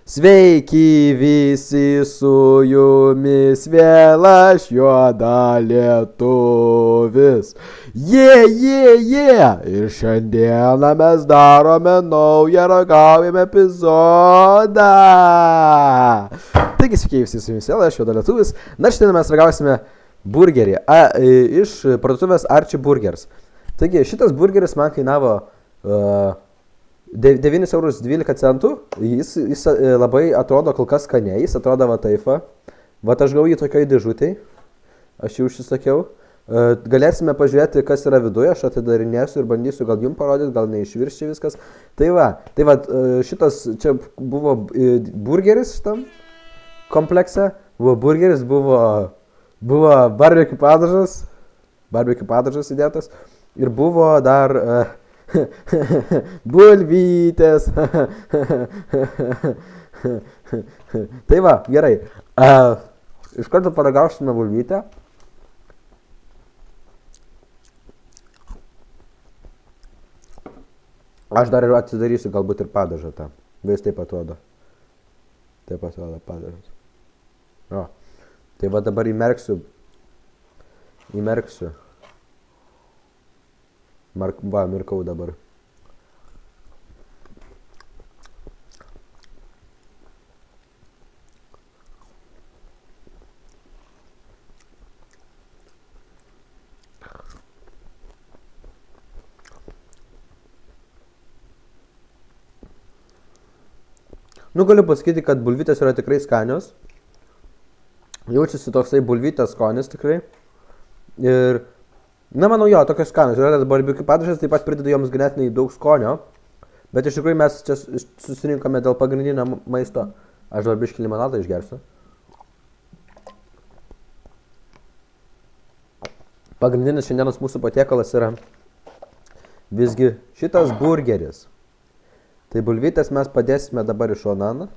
Sveiki visi su jumis vėl aš juoda lietuvis. Ir šiandieną mes darome naują ragaujame epizodą. Taigi sveiki visi su jumis vėl aš juoda lietuvis. Na šiandien mes ragausime burgerį iš parduotuvės Archie Burgers. Taigi šitas burgeris man kainavo 9,12 €. Jis labai atrodo kol kas skaniai, jis atrodo va taip. Va aš gavau jį tokioj dėžutėj. Aš jau užsisakiau. Galėsime pažiūrėti, kas yra viduje, aš atidarinėsiu ir bandysiu gal jums parodyti, gal neišvirs čia viskas. Tai va, šitas čia buvo burgeris šitam komplekse. Buvo burgeris, buvo barbecue padažas įdėtas. Ir buvo dar bulvytės. Tai va, gerai. Iš karto paragausime bulvytę. Aš dar ir atsidarysiu galbūt ir padažą tą. Vis taip atrodo. Taip atrodo padažas. O. Tai va dabar įmerksiu. Mirkau dabar. Galiu pasakyti, kad bulvytės yra tikrai skanios. Jaučiasi toksai bulvytės skonis tikrai. Ir manau jo, tokios skanios. Yra tas barbecue padažas, taip pat prideda joms ganėtinai daug skonio. Bet iš tikrųjų mes čia susirinkome dėl pagrindinio maisto. Aš dabar biškį limonadą išgersiu. Pagrindinis šiandienos mūsų patiekalas yra visgi šitas burgeris. Tai bulvytės mes padėsime dabar į šoną.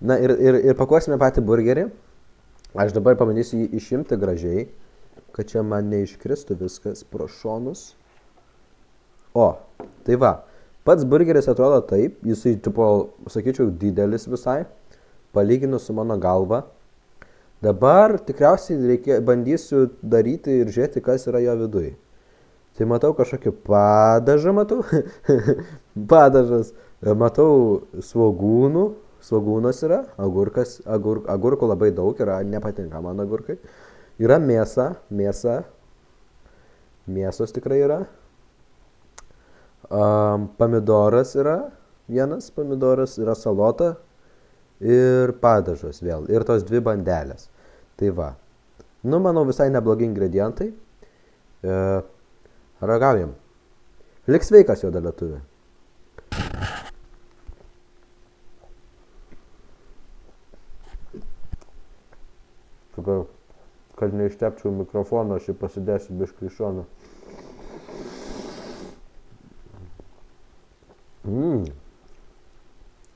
Na ir pakuosime patį burgerį. Aš dabar pabandysiu jį išimti gražiai, kad čia man neiškristų viskas pro šonus. O, tai va, pats burgeris atrodo taip, jisai, sakyčiau, didelis visai, palyginus su mano galva. Dabar tikriausiai bandysiu daryti ir žiūrėti, kas yra jo viduj. Tai matau kažkokį padažą, padažas, matau svogūnų. Svogūnas yra, agurkų labai daug yra, nepatinka man agurkai. Yra mėsos tikrai yra. Pomidoras yra, pomidoras yra salota ir padažas vėl. Ir tos 2 bandelės. Tai va. Manau visai neblogi ingredientai. Ragaujam. Lik sveikas juoda lietuvė. Kad neištepčiau mikrofoną, aš jį pasidėsiu biškį iš šono.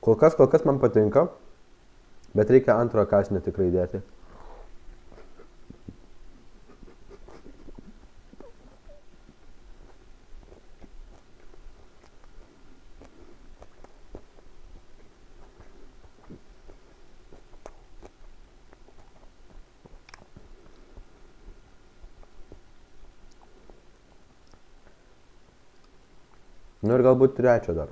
Kol kas man patinka, bet reikia antro kąsnio tikrai dėti. Ir galbūt trečio dar.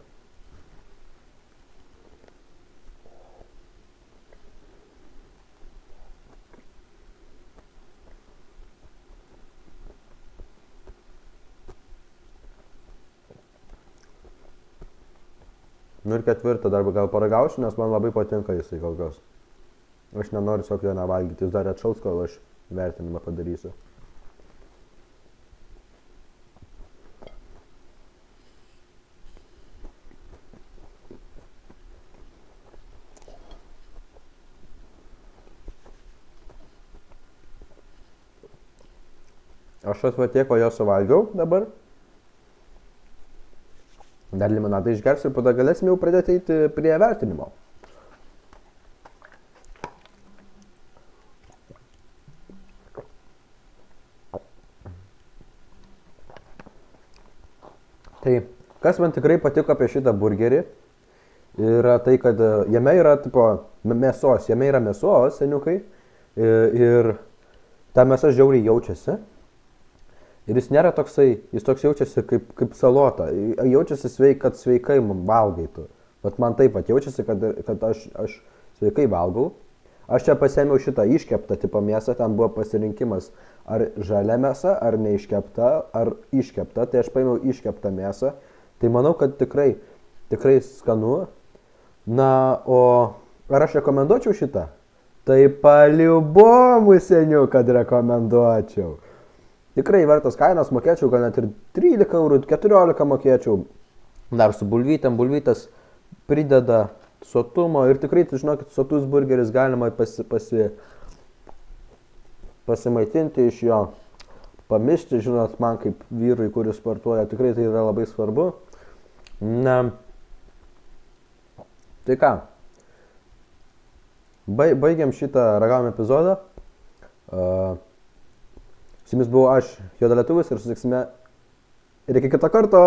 Ir ketvirtą dar gal paragausiu, nes man labai patinka jisai kol kas. Aš nenoriu tiesiog jo nevalgyti, jis dar atšals, kol aš vertinimą padarysiu. Aš tiek, o jo suvalgiau dabar. Dar limonadą išgersiu ir tada galėsime jau pradėti eiti prie vertinimo. Tai kas man tikrai patiko apie šitą burgerį, yra tai, kad jame yra tipo mėsos, seniukai, ir ta mėsa žiauriai jaučiasi. Ir jis nėra toksai, jis toks jaučiasi kaip salota, jaučiasi kad sveikai valgai tu. Bet man taip pat jaučiasi, kad aš sveikai valgau. Aš čia pasėmiau šitą iškeptą tipo mėsą, ten buvo pasirinkimas ar žalia mėsa, ar neiškepta, ar iškepta, tai aš paėmiau iškeptą mėsą. Tai manau, kad tikrai skanu. Na, o ar aš rekomenduočiau šitą? Tai paliubomų seniau, kad rekomenduočiau. Tikrai vertas kainos, mokėčiau gal net ir 13 eurų, 14 mokėčiau. Dar su bulvytėm, bulvytės prideda sotumo ir tikrai, žinokit, sotus burgeris galima pasimaitinti iš jo, pamišti, žinot, man kaip vyrui, kuris sportuoja, tikrai tai yra labai svarbu. Na, tai ką, baigiam šitą ragavimo epizodą. Su jumis buvau aš, Juoda Lietuvis, ir susitiksime ir iki kito karto.